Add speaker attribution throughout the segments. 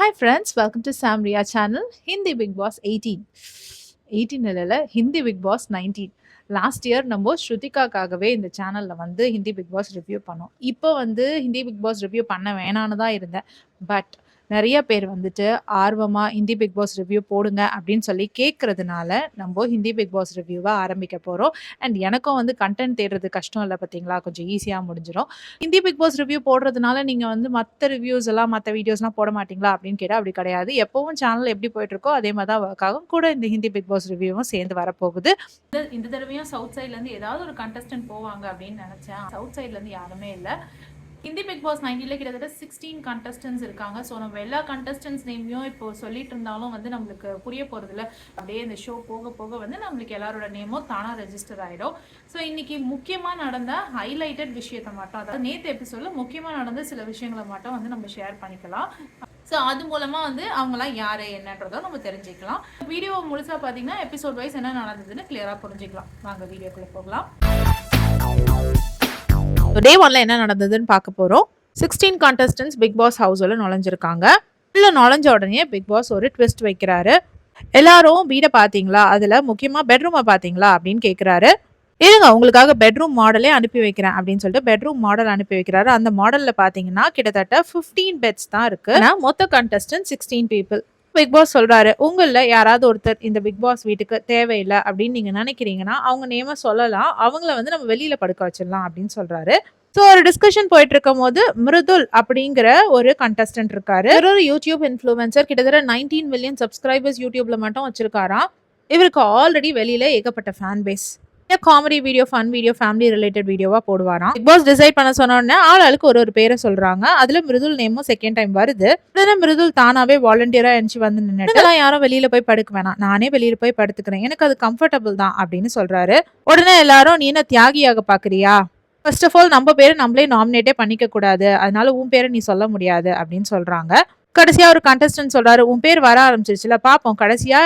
Speaker 1: Hi friends, welcome to Sam Ria channel. Hindi Big Boss 18. 18 இல்ல Hindi Bigg Boss 19. Last year நம்ம ஸ்ருதிகாக்காகவே இந்த சேனல்ல வந்து ஹிந்தி பிக் பாஸ் ரிவ்யூ பண்ணோம். இப்போ வந்து ஹிந்தி பிக் பாஸ் ரிவ்யூ பண்ண வேணான்னு தான் இருந்தேன். பட் நிறைய பேர் வந்துட்டு ஆர்வமா ஹிந்தி பிக் பாஸ் ரிவ்யூ போடுங்க அப்படின்னு சொல்லி கேட்கறதுனால நம்ம ஹிந்தி பிக் பாஸ் ரிவ்யூவை ஆரம்பிக்க போகிறோம். அண்ட் எனக்கும் வந்து கண்டென்ட் தேடுறது கஷ்டம் இல்லை பார்த்தீங்களா, கொஞ்சம் ஈஸியாக முடிஞ்சிடும். ஹிந்தி பிக் பாஸ் ரிவ்யூ போடுறதுனால நீங்கள் வந்து மற்ற ரிவ்யூஸ் எல்லாம் மற்ற வீடியோஸ்லாம் போட மாட்டீங்களா அப்படின்னு கேட்டால் அப்படி கிடையாது. எப்பவும் சேனல் எப்படி போயிட்டு இருக்கோ அதே மாதிரி தான் ஒர்க் ஆகும். கூட இந்த ஹிந்தி பிக் பாஸ் ரிவ்யூவும் சேர்ந்து வரப்போகுது. இந்த தடவையும் சவுத் சைட்லேருந்து ஏதாவது ஒரு கண்டஸ்டன்ட் போவாங்க அப்படின்னு நினச்சேன். சவுத் சைட்லேருந்து யாருமே இல்லை. ஹிந்தி பிக் பாஸ் 19ல கிட்டத்தட்ட 16 கண்டஸ்டன்ஸ் இருக்காங்க. ஸோ நம்ம எல்லா கண்டஸ்டன்ஸ் நேமையும் இப்போ சொல்லிட்டு இருந்தாலும் வந்து நம்மளுக்கு புரிய போகிறதில்ல. அப்படியே இந்த ஷோ போக போக வந்து நம்மளுக்கு எல்லாரோட நேமும் தானாக ரெஜிஸ்டர் ஆகிடும். ஸோ இன்னைக்கு முக்கியமாக நடந்த ஹைலைட்டட் விஷயத்தை மட்டும், அதாவது நேற்று எபிசோட்ல முக்கியமாக நடந்த சில விஷயங்களை மட்டும் வந்து நம்ம ஷேர் பண்ணிக்கலாம். ஸோ அது மூலமாக வந்து அவங்களாம் யார் என்னன்றதோ நம்ம தெரிஞ்சுக்கலாம். வீடியோ முழுசாக பார்த்தீங்கன்னா எபிசோட் வைஸ் என்ன நடந்ததுன்னு கிளியராக புரிஞ்சுக்கலாம். வாங்க வீடியோக்குள்ளே போகலாம். டே 1ல என்ன நடந்ததுன்னு பார்க்க போகிறோம். 16 கான்டெஸ்டன்ஸ் பிக் பாஸ் ஹவுஸில் நுழைஞ்சிருக்காங்க. உள்ள நுழைஞ்ச உடனே பிக் பாஸ் ஒரு ட்விஸ்ட் வைக்கிறாரு. எல்லாரும் வீடை பார்த்தீங்களா, அதில் முக்கியமாக பெட்ரூமை பார்த்தீங்களா அப்படின்னு கேட்குறாரு. இருங்க உங்களுக்காக பெட்ரூம் மாடலே அனுப்பி வைக்கிறேன் அப்படின்னு சொல்லிட்டு பெட்ரூம் மாடல் அனுப்பி வைக்கிறாரு. அந்த மாடலில் பார்த்தீங்கன்னா கிட்டத்தட்ட 15 பெட்ஸ் தான் இருக்கு. ஆனால் மொத்த கண்டஸ்டன்ட் 16 பீப்புள். பிக் பாஸ் சொல்றாரு, உங்களில் யாராவது ஒருத்தர் இந்த பிக் பாஸ் வீட்டுக்கு தேவையில்லை அப்படின்னு நீங்க நினைக்கிறீங்கன்னா அவங்க நேம சொல்லலாம், அவங்கள வந்து நம்ம வெளியில படுக்க வச்சிடலாம் அப்படின்னு சொல்றாரு. ஸோ ஒரு டிஸ்கஷன் போயிட்டு இருக்கும் போது மிருதுல் அப்படிங்கிற ஒரு கண்டஸ்டன்ட் இருக்காரு. ஒரு யூடியூப் இன்ஃப்ளூயன்சர், கிட்டத்தட்ட 19 மில்லியன் சப்ஸ்கிரைபர்ஸ் யூடியூப்ல மட்டும் வச்சிருக்காராம். இவருக்கு ஆல்ரெடி வெளியில ஏகப்பட்ட fan base. Comedy video, fun video, family related வீடியோவா போடுவாராம். பிக் பாஸ் டிசைட் பண்ண சொன்னோடனே ஆளுக்கு ஒரு பேரை சொல்றாங்க. அதுல மிருதுல் நேமும் செகண்ட் டைம் வருது. உடனே மிருதுல் தானாவே வாலண்டியரா எஞ்சி வந்து நின்னுட்டு, யாரும் வெளியில போய் படுக்க வேணாம், நானே வெளியில போய் படுத்துக்கிறேன், எனக்கு அது கம்ஃபர்டபுள் தான் அப்படின்னு சொல்றாரு. உடனே எல்லாரும், நீ என்ன தியாகியாக பாக்குறியா, ஃபர்ஸ்ட் ஆஃப் ஆல் நம்ம பேரை நம்மளே நாமினேட்டே பண்ணிக்க கூடாது, அதனால உன் பேரை நீ சொல்ல முடியாது அப்படின்னு சொல்றாங்க. கடைசியா ஒரு கண்டஸ்டன்ட் சொல்றாரு, உன் பேர் வர ஆரம்பிச்சிருச்சுல, பாப்போம் கடைசியா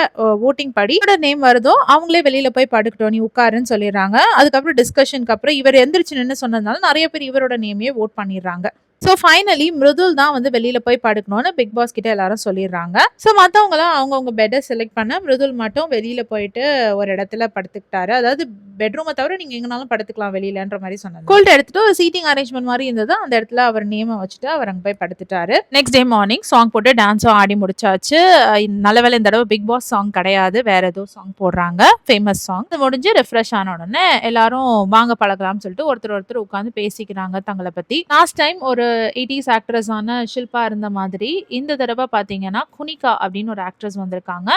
Speaker 1: ஓட்டிங் படி நேம் வருதோ அவங்களே வெளியில போய் படுக்கட்டும், நீ உட்காருன்னு சொல்லிடுறாங்க. அதுக்கப்புறம் டிஸ்கஷனுக்கு அப்புறம் இவர் எந்திரிச்சு நின்று சொன்னதுனால நிறைய பேர் இவரோட நேமையே ஓட் பண்ணிடுறாங்க. ஸோ ஃபைனலி மிருதுல் தான் வந்து வெளியில போய் படுக்கணும்னு பிக் பாஸ் கிட்ட எல்லாரும் சொல்லிடுறாங்க. ஸோ மற்றவங்களாம் அவங்கவுங்க பெட்டை செலக்ட் பண்ண மிருதுல் மட்டும் வெளியில போயிட்டு ஒரு இடத்துல படுத்துக்கிட்டாரு. அதாவது பெட்ரூமை தவிர நீங்க எங்கனாலும் படுத்துக்கலாம் வெளியிலன்ற மாதிரி சொன்னாங்க. கோல்ட் எடுத்துட்டு ஒரு சீட்டிங் அரேஞ்ச்மெண்ட் மாதிரி இருந்தது, அந்த இடத்துல அவர் நேமை வச்சுட்டு அவர் அங்கே போய் படுத்துட்டாரு. நெக்ஸ்ட் டே மார்னிங் சாங் போட்டு டான்ஸும் ஆடி முடிச்சாச்சு. நல்ல வேலை இந்த தடவை பிக் பாஸ் சாங் கிடையாது, வேற ஏதோ சாங் போடுறாங்க, ஃபேமஸ் சாங். முடிஞ்சு ரெஃப்ரெஷ் ஆன உடனே எல்லாரும் வாங்க பழகலாம்னு சொல்லிட்டு ஒருத்தர் உட்காந்து பேசிக்கிறாங்க தங்களை பத்தி. லாஸ்ட் டைம் ஒரு 80s ஆக்ட்ரஸான ஷில்பா இருந்த மாதிரி இந்த தடவை பாத்தீங்கன்னா குனிகா அப்படின்னு ஒரு ஆக்ட்ரஸ் வந்திருக்காங்க.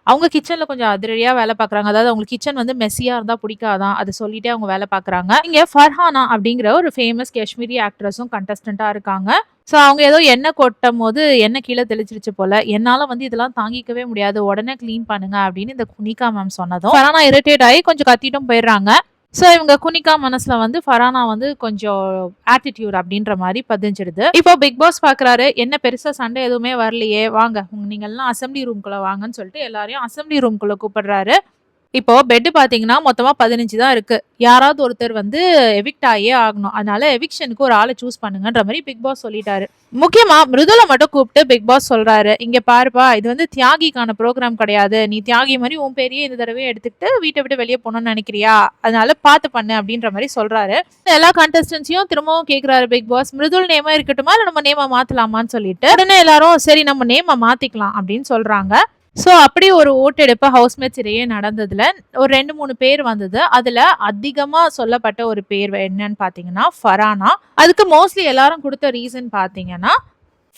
Speaker 1: அவங்க கிச்சன்ல கொஞ்சம் அதிரடியா வேலை பாக்குறாங்க. அதாவது அவங்க கிச்சன் வந்து மெஸ்ஸியா இருந்தா பிடிக்காதான், அதை சொல்லிட்டே அவங்க வேலை பாக்குறாங்க. இங்க ஃபர்ஹானா அப்படிங்கிற ஒரு ஃபேமஸ் காஷ்மீரி ஆக்ட்ரஸும் கண்டஸ்டன்டா இருக்காங்க. ஸோ அவங்க ஏதோ எண்ணெய் கொட்டும் போது எண்ணெய் கீழே தெளிச்சிருச்சு போல, என்னால வந்து இதெல்லாம் தாங்கிக்கவே முடியாது, உடனே கிளீன் பண்ணுங்க அப்படின்னு இந்த குனிகா மேம் சொன்னதும் ஃபர்ஹானா இரிட்டேட் ஆகி கொஞ்சம் கத்திட்டும் போயிடுறாங்க. ஸோ இவங்க குனிகா மனசுல வந்து ஃபர்ஹானா வந்து கொஞ்சம் ஆட்டிடியூட் அப்படின்ற மாதிரி பதிஞ்சிடுது. இப்போ பிக் பாஸ் பாக்குறாரு, என்ன பெருசா சண்டை எதுவுமே வரலையே, வாங்க நீங்க எல்லாம் அசம்பிளி ரூம்குள்ள வாங்கன்னு சொல்லிட்டு எல்லாரையும் அசம்பிளி ரூம்குள்ள கூப்பிடுறாரு. இப்போ பெட் பாத்தீங்கன்னா மொத்தமா 15 தான் இருக்கு. யாராவது ஒருத்தர் வந்து எவிக்ட் ஆகியே ஆகணும், அதனால எவிக்ஷனுக்கு ஒரு ஆளை சூஸ் பண்ணுங்கன்ற மாதிரி பிக் பாஸ் சொல்லிட்டாரு. முக்கியமா மிருதுல மட்டும் கூப்பிட்டு பிக் பாஸ் சொல்றாரு, இங்க பாருப்பா, இது வந்து தியாகிக்கான ப்ரோக்ராம் கிடையாது, நீ தியாகி மாதிரி உன் பேரையே இந்த தடவை எடுத்துக்கிட்டு வீட்டை விட்டு வெளியே போகணும்னு நினைக்கிறியா, அதனால பாத்து பண்ணு அப்படின்ற மாதிரி சொல்றாரு. எல்லா கண்டஸ்டன்ஸையும் திரும்பவும் கேட்கிறாரு பிக் பாஸ், மிருதுல் நேமா இருக்கட்டுமா இல்ல நம்ம நேமா மாத்தலாமான்னு சொல்லிட்டு. உடனே எல்லாரும் சரி நம்ம நேமா மாத்திக்கலாம் அப்படின்னு சொல்றாங்க. ஸோ அப்படி ஒரு ஓட்டெடுப்பு ஹவுஸ்மேட்ஸ் இடையே நடந்ததுல ஒரு 2-3 பேர் வந்தது. அதுல அதிகமா சொல்லப்பட்ட ஒரு பேர் என்னன்னு பாத்தீங்கன்னா ஃபர்ஹானா. அதுக்கு மோஸ்ட்லி எல்லாரும் கொடுத்த ரீசன் பாத்தீங்கன்னா,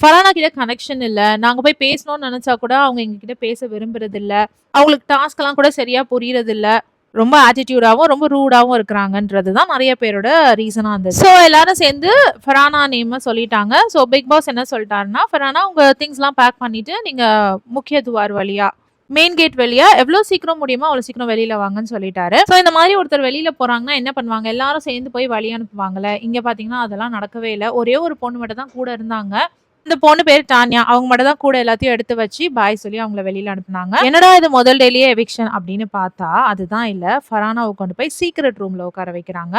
Speaker 1: ஃபர்ஹானா கிட்ட கனெக்ஷன் இல்ல, நாங்க போய் பேசணும்னு நினைச்சா கூட அவங்க எங்க கிட்ட பேச விரும்புறது இல்ல, அவங்களுக்கு டாஸ்க் எல்லாம் கூட சரியா புரியறது இல்ல, ரொம்ப ஆட்டிடியூடாவும் ரொம்ப ரூடாவும் இருக்கிறாங்கன்றதுதான் நிறைய பேரோட ரீசனா இருந்தது. ஸோ எல்லாரும் சேர்ந்து ஃபர்ஹானா நேம் சொல்லிட்டாங்க. ஸோ பிக் பாஸ் என்ன சொல்லிட்டாருன்னா, ஃபர்ஹானா உங்க திங்ஸ் எல்லாம் பேக் பண்ணிட்டு நீங்க முக்கிய துவார் வழியா, மெயின் கேட் வெளியா எவ்வளவு சீக்கிரம் முடியுமோ அவ்வளவு சீக்கிரம் வெளியில வாங்கன்னு சொல்லிட்டாரு. ஸோ இந்த மாதிரி ஒருத்தர் வெளியில போறாங்கன்னா என்ன பண்ணுவாங்க, எல்லாரும் சேர்ந்து போய் வழி அனுப்புவாங்கல்ல. இங்க பாத்தீங்கன்னா அதெல்லாம் நடக்கவே இல்லை. ஒரே ஒரு பொண்ணு மட்டும் தான் கூட இருந்தாங்க. இந்த பொண்ணு பேர் டானியா. அவங்க மட்டும் தான் கூட எல்லாத்தையும் எடுத்து வச்சு பாய் சொல்லி அவங்கள வெளியில அனுப்புனாங்க. என்னடா இது முதல் டேலியே எவிக்ஷன் அப்படின்னு பார்த்தா அதுதான் இல்ல, ஃபர்ஹானாவை கொண்டு போய் சீக்ரெட் ரூம்ல உட்கார வைக்கிறாங்க.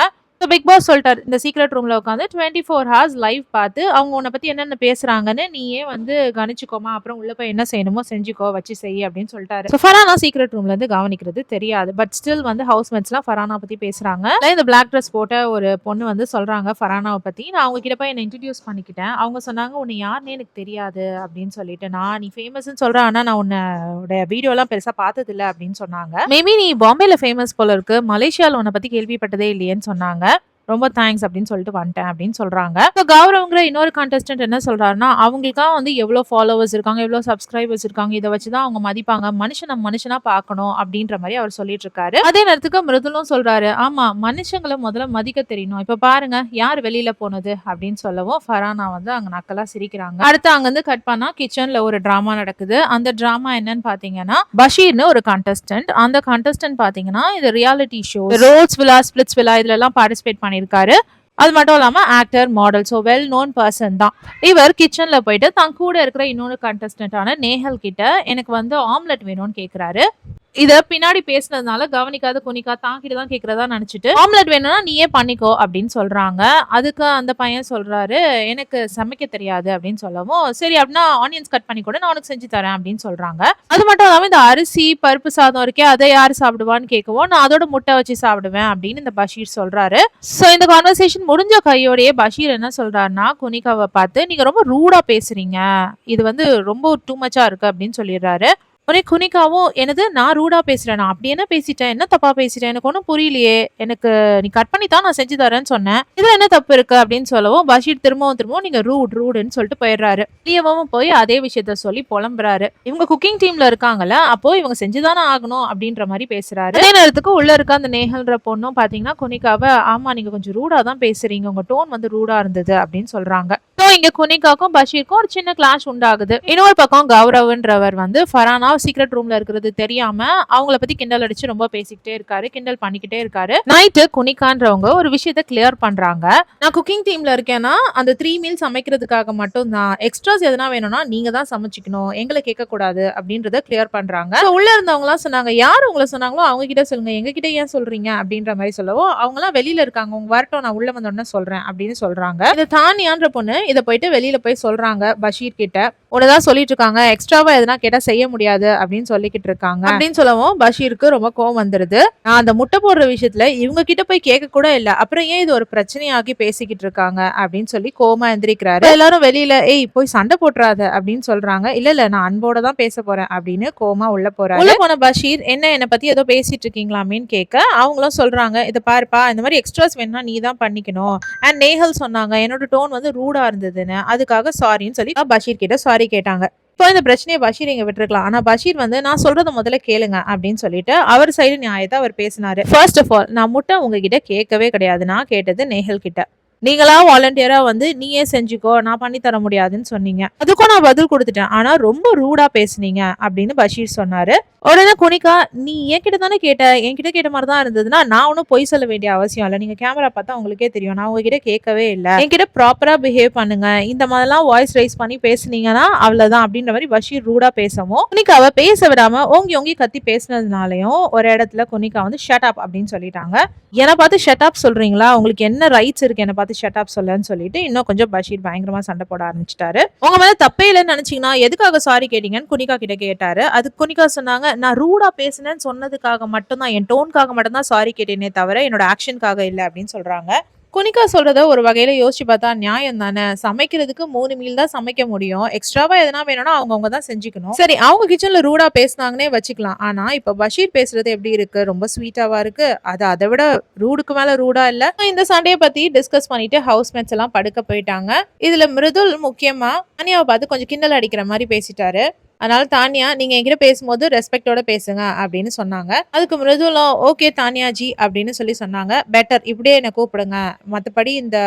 Speaker 1: பிக் பாஸ் சொல்லிட்டாரு, இந்த சீக்ரெட் ரூம்ல உட்காந்து 24 ஹார்ஸ் லைவ் பார்த்து அவங்க உன்னை பத்தி என்னென்ன பேசுறாங்கன்னு நீயே வந்து கணிச்சுக்கோமா, அப்புறம் உள்ள போய் என்ன செய்யணுமோ செஞ்சுக்கோ, வச்சு செய் அப்படின்னு சொல்லிட்டாரு. ஸோ ஃபரானா சீக்ரெட் ரூம்ல இருந்து கவனிக்கிறது தெரியாது. பட் ஸ்டில் வந்து ஹவுஸ்மேட்ஸ்லாம் ஃபரானா பத்தி பேசுறாங்க. இந்த பிளாக் ட்ரெஸ் போட்ட ஒரு பொண்ணு வந்து சொல்றாங்க ஃபரானாவை பத்தி, நான் அவங்க கிட்ட போய் என்ன இன்ட்ரடியூஸ் பண்ணிக்கிட்டேன். அவங்க சொன்னாங்க உன்னை யாருன்னே எனக்கு தெரியாது அப்படின்னு சொல்லிட்டு, நீ ஃபேமஸ்ன்னு சொல்ற, ஆனா நான் உன்னோட வீடியோலாம் பெருசா பார்த்ததில்ல அப்படின்னு சொன்னாங்க. மேபி நீ பாம்பேல ஃபேமஸ் போல இருக்கு, மலேசியால உன்னை பத்தி கேள்விப்பட்டதே இல்லையேன்னு சொன்னாங்க. ரொம்ப தேங்க்ஸ் அப்படின்னு சொல்லிட்டு வந்துட்டேன் அப்படின்னு சொல்றாங்க. கௌரவங்கிற இன்னொரு கான்டெஸ்டன்ட் என்ன சொல்றாருன்னா, அவங்களுக்கா வந்து எவ்வளவு ஃபாலோவர்ஸ் இருக்காங்க, எவ்வளவு சப்ஸ்கிரைபர்ஸ் இருக்காங்க, இதை வச்சுதான் அவங்க மதிப்பாங்க, மனுஷனை மனுஷனா பார்க்கணும் அப்படின்ற மாதிரி அவர் சொல்லிட்டு இருக்காரு. அதே நேரத்துக்கு மிருதுலும் சொல்றாரு, ஆமா மனுஷங்களை முதல்ல மதிக்க தெரியணும், இப்ப பாருங்க யார் வெளியில போனது அப்படின்னு சொல்லவும் ஃபரானா வந்து அங்க நக்கலா சிரிக்கிறாங்க. அடுத்து அங்க இருந்து கட் பண்ணா கிச்சன்ல ஒரு டிராமா நடக்குது. அந்த டிராமா என்னன்னு பாத்தீங்கன்னா, பஷீர்னு ஒரு கண்டஸ்டன்ட். அந்த கண்டஸ்டன்ட் பாத்தீங்கன்னா இது ரியாலிட்டி ஷோ ரோட்ஸ் விழா, ஸ்பிளிட்ஸ் விழா இதுல எல்லாம் பார்ட்டிசிபேட் பண்ணிருக்காரு. அது மட்டும் இல்லாம actor, model, so well known person தான். இவர் கிச்சன்ல போயிட்டு தான் கூட இருக்கிற இன்னொரு கண்டஸ்டன்டான நேஹல் கிட்ட எனக்கு வந்து ஆம்லெட் வேணும்னு கேக்குறாரு. இத பின்னாடி பேசுனதுனால கவனிக்காத குனிகா தாங்கிட்டு தான் கேக்குறதா நினைச்சிட்டு ஆம்லெட் வேணும்னா நீயே பண்ணிக்கோ அப்படின்னு சொல்றாங்க. அதுக்கு அந்த பையன் சொல்றாரு, எனக்கு சமைக்க தெரியாது அப்படின்னு சொல்லவும், சரி அப்படின்னா ஆனியன்ஸ் கட் பண்ணி கூட நான் உனக்கு செஞ்சு தரேன் அப்படின்னு சொல்றாங்க. அது மட்டும் இல்லாம இந்த அரிசி பருப்பு சாதம் இருக்கே அதை யாரு சாப்பிடுவான்னு கேட்கவும், நான் அதோட முட்டை வச்சு சாப்பிடுவேன் அப்படின்னு இந்த பஷீர் சொல்றாரு. சோ இந்த கான்வர்சேஷன் முடிஞ்ச கையோடயே பஷீர் என்ன சொல்றாருன்னா, குனிகாவை பார்த்து நீங்க ரொம்ப ரூடா பேசுறீங்க, இது வந்து ரொம்ப டூ மச்சா இருக்கு அப்படின்னு சொல்லிடுறாரு. உடனே குனிகாவும், எனது நான் ரூடா பேசுறேன், நான் அப்படி என்ன பேசிட்டேன், என்ன தப்பா பேசிட்டேன், எனக்கு ஒன்றும் புரியலையே, எனக்கு நீ கட் பண்ணி தான் நான் செஞ்சு தரேன்னு சொன்னேன், இதுல என்ன தப்பு இருக்கு அப்படின்னு சொல்லவும் பஷீர் திரும்பவும் நீங்க ரூடுன்னு சொல்லிட்டு போயிடுறாரு. வெளியவும் போய் அதே விஷயத்த சொல்லி புலம்புறாரு. இவங்க குக்கிங் டீம்ல இருக்காங்கல்ல, அப்போ இவங்க செஞ்சுதானே ஆகணும் அப்படின்ற மாதிரி பேசுறாரு. அதே நேரத்துக்கு உள்ள இருக்க அந்த நேஹல்ன்ற பொண்ணும் பாத்தீங்கன்னா குனிகாவை, ஆமா நீங்க கொஞ்சம் ரூடா தான் பேசுறீங்க, உங்க டோன் வந்து ரூடா இருந்தது அப்படின்னு சொல்றாங்க. இங்க குனிகாக்கும் பஷீருக்கும் ஒரு சின்ன கிளாஷ் உண்டாகுது. இன்னொரு பக்கம் கௌரவ்ன்றவர் வந்து ஃபரானா சீக்ரெட் ரூம்ல இருக்கிறது தெரியாம அவங்கள பத்தி கிண்டல் அடிச்சு ரொம்ப பேசிக்கிட்டே இருக்காரு, கிண்டல் பண்ணிக்கிட்டே இருக்காரு. நைட்டு குனிகான்றவங்க ஒரு விஷயத்த கிளியர் பண்றாங்க. நான் குக்கிங் டீம்ல இருக்கேன்னா அந்த 3 மீல் சமைக்கிறதுக்காக மட்டும் தான், எக்ஸ்ட்ராஸ் எதனா வேணும்னா நீங்க தான் சமைச்சிக்கணும், எங்களை கேட்க கூடாது அப்படின்றத கிளியர் பண்றாங்க. உள்ள இருந்தவங்க எல்லாம் சொன்னாங்க, யார் உங்களை சொன்னாங்களோ அவங்க கிட்ட சொல்லுங்க, எங்க கிட்ட ஏன் சொல்றீங்க அப்படின்ற மாதிரி சொல்லவும், அவங்க எல்லாம் வெளியில இருக்காங்க, உங்க வரட்டும் நான் உள்ள வந்தோடனே சொல்றேன் அப்படின்னு சொல்றாங்க. இந்த தானியான்ற பொண்ணு இதை போயிட்டு வெளியில போய் சொல்றாங்க பஷீர் கிட்ட, உனதான் சொல்லிட்டு இருக்காங்க, எக்ஸ்ட்ராவா எதனா கேட்டா செய்ய முடியாது அப்படின்னு சொல்லிக்கிட்டு இருக்காங்க அப்படின்னு சொல்லவும் பஷீருக்கு ரொம்ப கோவம் வந்துருது. நான் அந்த முட்டை போடுற விஷயத்துல இவங்க கிட்ட போய் கேட்க கூட இல்ல, அப்புறம் ஏன் இது ஒரு பிரச்சனையாக்கி பேசிக்கிட்டு இருக்காங்க அப்படின்னு சொல்லி கோவமா எந்திரிக்கிறாரு. எல்லாரும் வெளியில ஏய் போய் சண்டை போட்டுறாத அப்படின்னு சொல்றாங்க. இல்ல நான் அன்போட தான் பேச போறேன் அப்படின்னு கோவமா உள்ள போறாரு. உள்ள போன பஷீர் என்ன பத்தி ஏதோ பேசிட்டு இருக்கீங்களாமேன்னு கேட்க அவங்களும் சொல்றாங்க, இதை பாருப்பா இந்த மாதிரி எக்ஸ்ட்ராஸ் வேணும்னா நீ தான் பண்ணிக்கணும், அண்ட் நேஹல் சொன்னாங்க என்னோட டோன் வந்து ரூடா இருந்ததுன்னு, அதுக்காக சாரின்னு சொல்லி பஷீர் கிட்ட சாரி கேட்டாங்க. இப்போ இந்த பிரச்சனையை பஷீர் இங்க விட்டுருக்கலாம், ஆனா பஷீர் வந்து நான் சொல்றத முதல்ல கேளுங்க அப்படின்னு சொல்லிட்டு அவர் சைடு நியாயத்தை அவர் பேசினாரு. ஃபர்ஸ்ட் ஆஃப் ஆல் நான் முட்டை உங்ககிட்ட கேட்கவே கிடையாது, நான் கேட்டது நேஹல் கிட்ட. நீங்களா வாலண்டியரா வந்து நீயே செஞ்சுக்கோ நான் பண்ணி தர முடியாதுன்னு சொன்னீங்க, அதுக்கும் நான் பதில் கொடுத்துட்டேன், ஆனா ரொம்ப ரூடா பேசுனீங்க அப்படின்னு பஷீர் சொன்னாரு. உடனே குனிகா, நீ என்கிட்ட தானே கேட்ட, என்கிட்ட கேட்ட மாதிரி தான் இருந்ததுன்னா நான் ஒன்றும் பொய் சொல்ல வேண்டிய அவசியம் இல்லை, நீங்க கேமரா பார்த்தா உங்களுக்கே தெரியும் நான் உங்ககிட்ட கேட்கவே இல்லை, என்கிட்ட ப்ராப்பரா பிஹேவ் பண்ணுங்க, இந்த மாதிரிலாம் வாய்ஸ் ரைஸ் பண்ணி பேசுனீங்கன்னா அவ்வளவுதான் அப்படின்ற மாதிரி பஷீர் ரூடா பேசவும் குனிகாவை பேச விடாம ஓங்கி கத்தி பேசினதுனாலையும் ஒரு இடத்துல குனிகா வந்து ஷட் அப் அப்படின்னு சொல்லிட்டாங்க. என்னை பார்த்து ஷட் அப் சொல்றீங்களா, உங்களுக்கு என்ன ரைட்ஸ் இருக்கு என்னை பார்த்து ஷட் அப் சொல்லன்னு சொல்லிட்டு இன்னும் கொஞ்சம் பஷீர் பயங்கரமா சண்டை போட ஆரம்பிச்சிட்டாரு. உங்க மேல தப்பே இல்லைன்னு நினைச்சீங்கன்னா எதுக்காக சாரி கேட்டீங்கன்னு குனிகா கிட்ட கேட்டாரு. அதுக்கு குனிகா சொன்னாங்க, நான் ரூடா பேசினேன்னு சொன்னதுக்காக மட்டும்தான், என் டோனுக்காக மட்டும்தான் சாரி கேட்டேனே தவிர என்னோட ஆக்ஷனுக்காக இல்லை அப்படின்னு சொல்றாங்க. குனிகா சொல்றத ஒரு வகையில யோசிச்சு பார்த்தா நியாயம் தானே, சமைக்கிறதுக்கு 3 மீல் தான் சமைக்க முடியும், எக்ஸ்ட்ராவா எதனா வேணும்னா அவங்க தான் செஞ்சுக்கணும். சரி அவங்க கிச்சன்ல ரூடா பேசினாங்கன்னே வச்சுக்கலாம், ஆனா இப்ப பஷீர் பேசுறது எப்படி இருக்கு, ரொம்ப ஸ்வீட்டாவா இருக்கு, அது அதை விட ரூடுக்கு மேல ரூடா இல்ல. இந்த சண்டையை பத்தி டிஸ்கஸ் பண்ணிட்டு ஹவுஸ்மேட்ஸ் எல்லாம் படுக்க போயிட்டாங்க. இதுல மிருதுல் முக்கியமா தானியாவை பார்த்து கொஞ்சம் கிண்டல் அடிக்கிற மாதிரி பேசிட்டாரு. அதனால தானியா நீங்க என்கிட்ட பேசும்போது ரெஸ்பெக்டோட பேசுங்க அப்படின்னு சொன்னாங்க. அதுக்கு மிருதுலும் ஓகே தானியா ஜி அப்படின்னு சொல்லி சொன்னாங்க. பெட்டர் இப்படியே என்ன கூப்பிடுங்க, மற்றபடி இந்த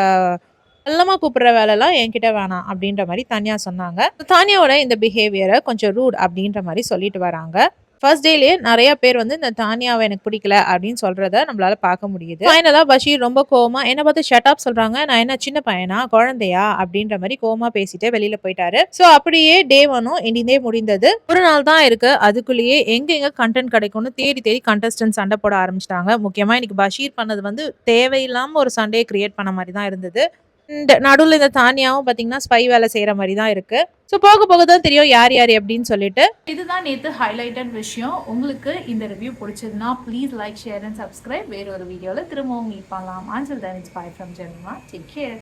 Speaker 1: செல்லமா கூப்பிடுற வேலைலாம் என்கிட்ட வேணாம் அப்படின்ற மாதிரி தானியா சொன்னாங்க. தானியாவோட இந்த பிஹேவியரை கொஞ்சம் ரூட் அப்படின்ற மாதிரி சொல்லிட்டு வராங்க. ஃபர்ஸ்ட் டேலயே நிறைய பேர் வந்து இந்த தானியாவை எனக்கு பிடிக்கல அப்படின்னு சொல்றத நம்மளால பார்க்க முடியுது. ஃபைனலா பஷீர் ரொம்ப கோவமா என்ன பார்த்து ஷட் அப் சொல்றாங்க. நான் என்ன சின்ன பையனா குழந்தையா அப்படின்ற மாதிரி கோவமா பேசிட்டு வெளியில போயிட்டாரு. சோ அப்படியே டே 1 இனிதே முடிந்தது. ஒரு நாள் தான் இருக்கு. அதுக்குள்ளேயே எங்க கண்டென்ட் கிடைக்கும்னு தேடி தேடி கண்டஸ்டன்ட் சண்டை போட ஆரம்பிச்சிட்டாங்க. முக்கியமா இன்னைக்கு பஷீர் பண்ணது வந்து தேவையில்லாம ஒரு சண்டையை கிரியேட் பண்ண மாதிரி தான் இருந்தது. நடுவுல இந்த தானியாவும் பாத்தீங்கன்னா ஸ்பை வேலை செய்யற மாதிரி தான் இருக்கு. ஸோ போக போக தான் தெரியும் யார் யார் எப்படின்னு சொல்லிட்டு. இதுதான் நேற்று ஹைலைட்டட் விஷயம். உங்களுக்கு இந்த ரிவ்யூ பிடிச்சதுன்னா please like, share and subscribe. வேற ஒரு வீடியோவில் திரும்பவும் மீட் பண்ணலாம். Until then, it's bye from Jemima. Take care.